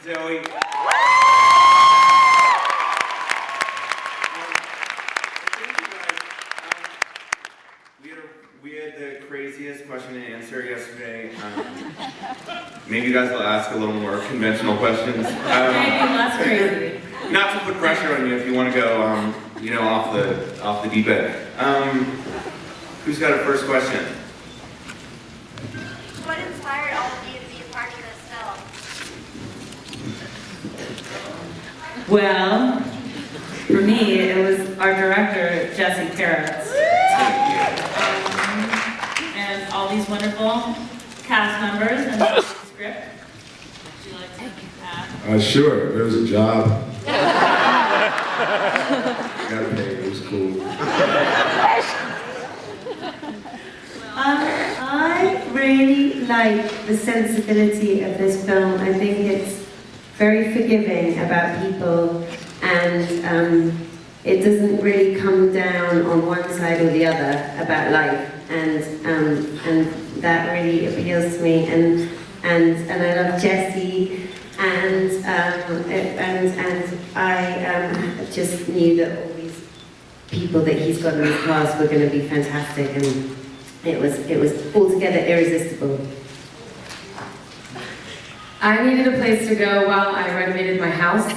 Zooey. We had the craziest question and answer yesterday. Maybe you guys will ask a little more conventional questions. Maybe less crazy. Not to put pressure on you if you want to go, off the deep end. Who's got a first question? What inspired all of you to be a part of this film? Well, for me, it was our director, Peretz. And all these wonderful cast members and the script. Would you like to add? Sure, there was a job. Got paid, it was cool. I really like the sensibility of this film. I think it's very forgiving about people, and it doesn't really come down on one side or the other about life, and that really appeals to me. And I love Jessie, and I just knew that all these people that he's got in his cast were going to be fantastic, and it was altogether irresistible. I needed a place to go while I renovated my house.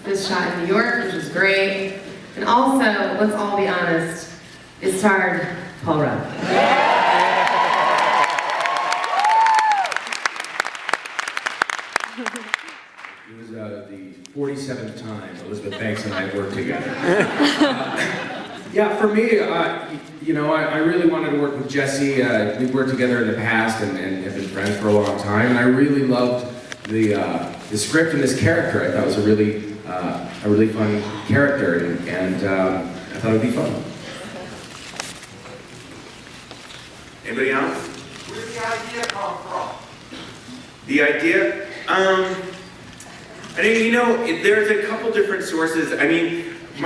It was shot in New York, which was great. And also, let's all be honest, it starred Paul Rudd. It was the 47th time Elizabeth Banks and I worked together. Yeah, for me, I really wanted to work with Jessie. We've worked together in the past and have been friends for a long time, and I really loved the script and this character. I thought it was a really fun character, and I thought it would be fun. Anybody else? Where did the idea come from? The idea? I mean, there's a couple different sources. I mean, I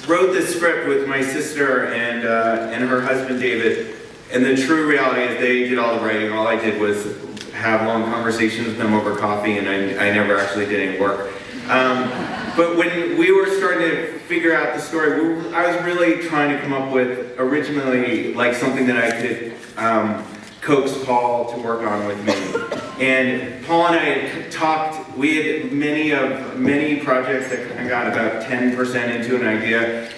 wrote this script with my sister and her husband David, and the true reality is they did all the writing. All I did was have long conversations with them over coffee, and I never actually did any work. But when we were starting to figure out the story, I was really trying to come up with originally like something that I could coax Paul to work on with me. And Paul and I had talked, we had many projects that kind of got about 10% into an idea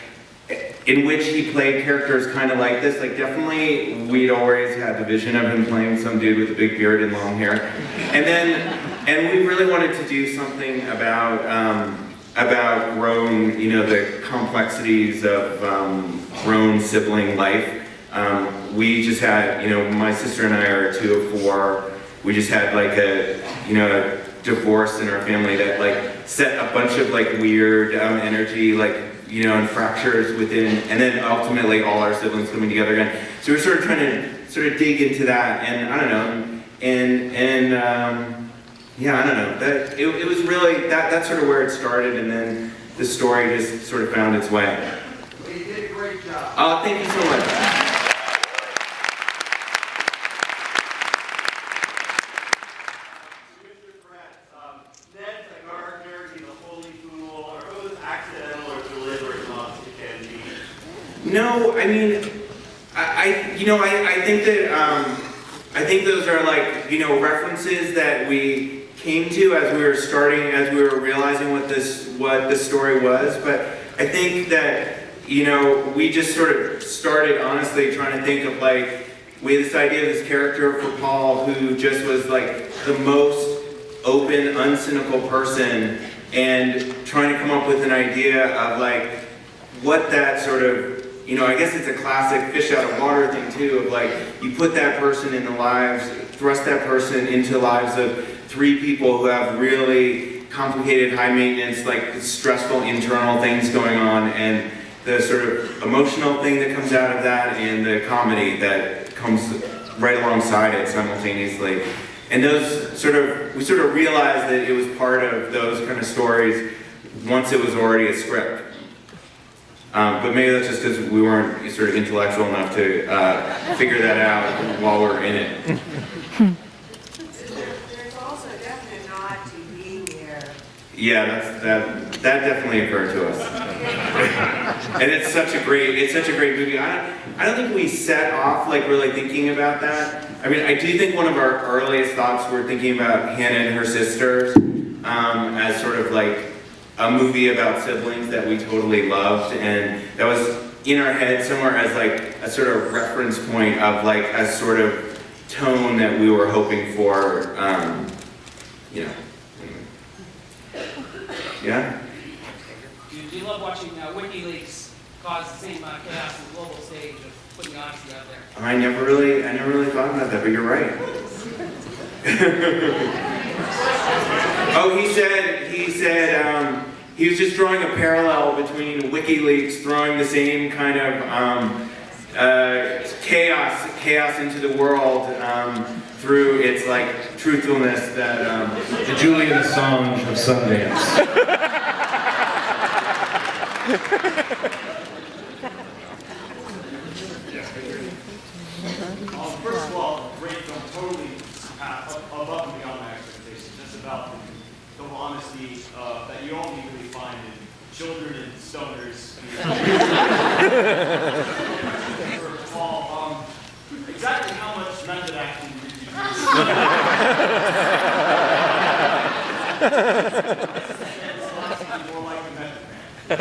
in which he played characters kind of like this. Like definitely we'd always had the vision of him playing some dude with a big beard and long hair. And we really wanted to do something about grown, the complexities of grown sibling life. We just had, my sister and I are 2 of 4. We just had like a divorce in our family that like set a bunch of like weird energy, like, and fractures within, and then ultimately all our siblings coming together again. So we're sort of trying to sort of dig into that, and I don't know, yeah, I don't know. That it was really that's sort of where it started, and then the story just sort of found its way. Well, you did a great job. Oh, thank you so much. No, I mean, I think that I think those are like references that we came to as we were realizing what the story was. But I think that we just sort of started honestly trying to think of like we had this idea of this character for Paul who just was like the most open, uncynical person, and trying to come up with an idea of like what that sort of I guess it's a classic fish out of water thing too, of like, you put that person in the lives, thrust that person into the lives of 3 people who have really complicated, high maintenance, like stressful internal things going on, and the sort of emotional thing that comes out of that, and the comedy that comes right alongside it simultaneously. And those we sort of realized that it was part of those kind of stories once it was already a script. But maybe that's just because we weren't sort of intellectual enough to figure that out while we were in it. There's also a definite nod to being there. Yeah, that definitely occurred to us. And it's such a great movie. I don't think we set off like really thinking about that. I mean, I do think one of our earliest thoughts were thinking about Hannah and her sisters as sort of like a movie about siblings that we totally loved, and that was in our head somewhere as like a sort of reference point of like a sort of tone that we were hoping for, you know. Yeah? Do you love watching WikiLeaks cause the same chaos on the global stage of putting honesty out there? I never really thought about that, but you're right. Oh, he said he was just drawing a parallel between WikiLeaks throwing the same kind of chaos into the world through its like truthfulness that The Julian Assange of Sundance. First of all, great film, totally above and beyond my expectations. It's about the honesty that you only really find in children and stoners. Paul, exactly how much method acting did you use? More like a method man.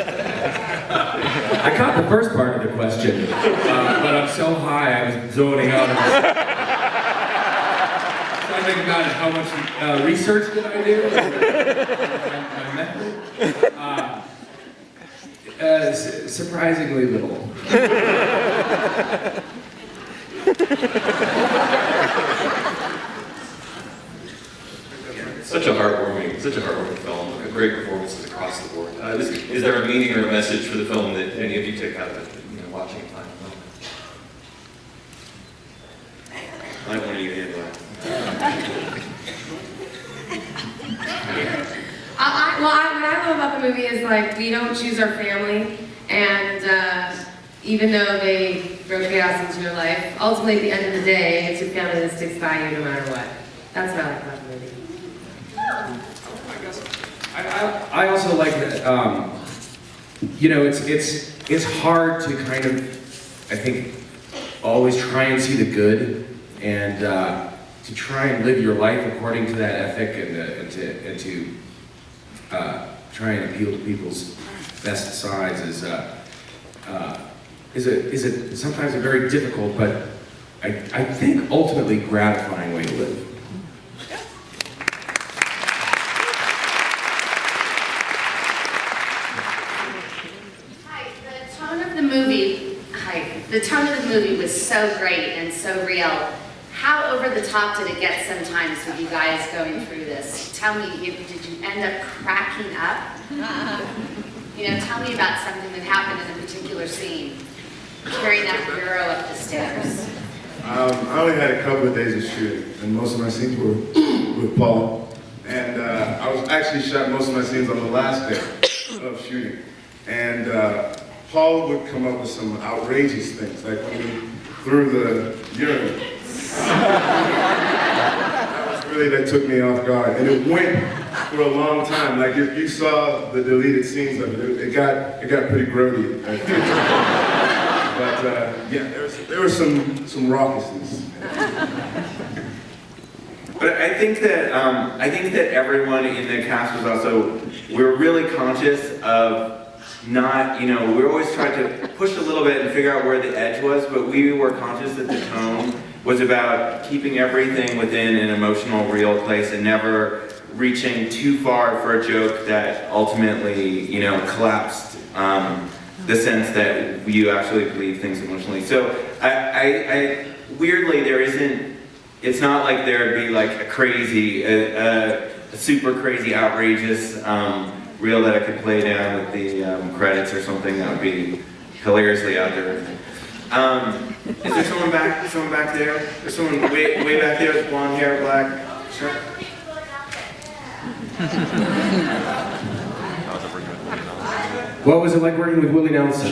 I caught the first part of the question, but I'm so high I was zoning out. I think about it, how much research did I do? My method? Surprisingly little. Such a heartwarming film. Great performances across the board. Is there a meaning or a message for the film that any of you took out of it? Watching it time. I like when you handle that. What I love about the movie is like we don't choose our family, and even though they throw chaos into your life, ultimately at the end of the day, it's your family that sticks by you no matter what. That's what I like about the movie. I also like that, it's hard to kind of, I think, always try and see the good and to try and live your life according to that ethic and to try and appeal to people's best sides is sometimes a very difficult, but I think ultimately gratifying way to live. The tone of the movie was so great and so real. How over the top did it get sometimes with you guys going through this? Tell me, did you end up cracking up? Tell me about something that happened in a particular scene. Carrying that bureau up the stairs. I only had a couple of days of shooting, and most of my scenes were with Paul. And I was actually shot most of my scenes on the last day of shooting. And Paul would come up with some outrageous things, like when he threw the urinal. That took me off guard. And it went for a long time. Like if you saw the deleted scenes of it, it got pretty grody. But there was some raucousness. But I think that everyone in the cast was also, we were really conscious of not, we always tried to push a little bit and figure out where the edge was, but we were conscious that the tone was about keeping everything within an emotional, real place and never reaching too far for a joke that ultimately, collapsed the sense that you actually believe things emotionally. So I weirdly, it's not like there'd be like a crazy, a super crazy, outrageous reel that I could play down with the credits or something that would be hilariously out there. Is there someone back there? There's someone way back there with blonde hair, black shirt. What was it like working with Willie Nelson?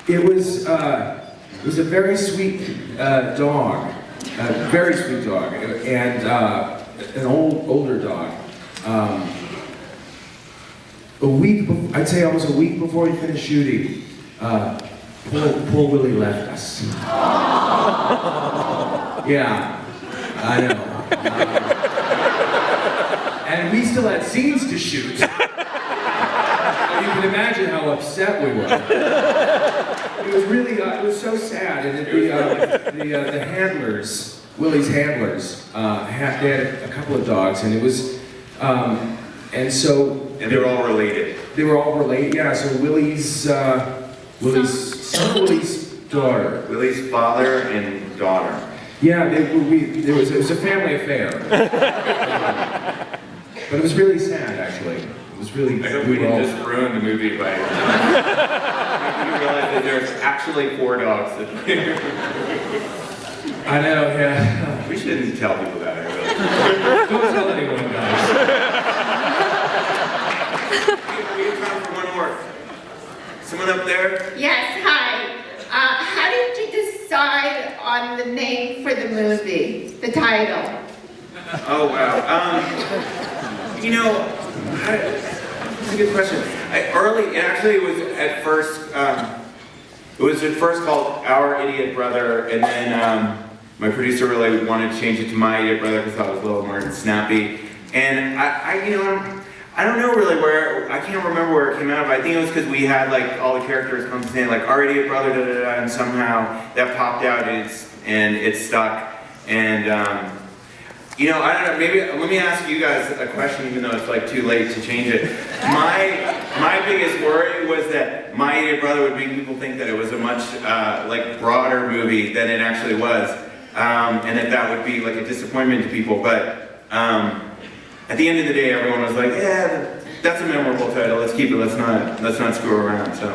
It was a very sweet dog, a very sweet dog, and an older dog. I'd say almost a week before we finished shooting, poor Willie left us. Yeah, I know. And we still had scenes to shoot. So you can imagine how upset we were. It was really, it was so sad. And the handlers, Willie's handlers, they had a couple of dogs, and it was, and so. And they were all related. They were all related, yeah. So Willie's son, Willie's daughter. Willie's father and daughter. Yeah, it was a family affair. But it was really sad, actually. It was really. I hope we didn't just ruin the movie by making you realize that there's actually 4 dogs. I know, yeah. We shouldn't tell people that, I really. Don't tell anyone, guys. We have time for one more. Someone up there? Yes, hi. How did you decide on the name for the movie, the title? Oh, wow. You know, that's a good question. It was at first called Our Idiot Brother, and then my producer really wanted to change it to My Idiot Brother because I thought it was a little more snappy. And I don't know really I can't remember where it came out of. I think it was because we had like all the characters come saying like Our Idiot Brother, da da da, and somehow that popped out and it stuck. And I don't know, maybe, let me ask you guys a question even though it's like too late to change it. My biggest worry was that My Idiot Brother would make people think that it was a much like broader movie than it actually was. And that would be like a disappointment to people, but at the end of the day everyone was like, yeah, that's a memorable title, let's keep it, let's not screw around, so.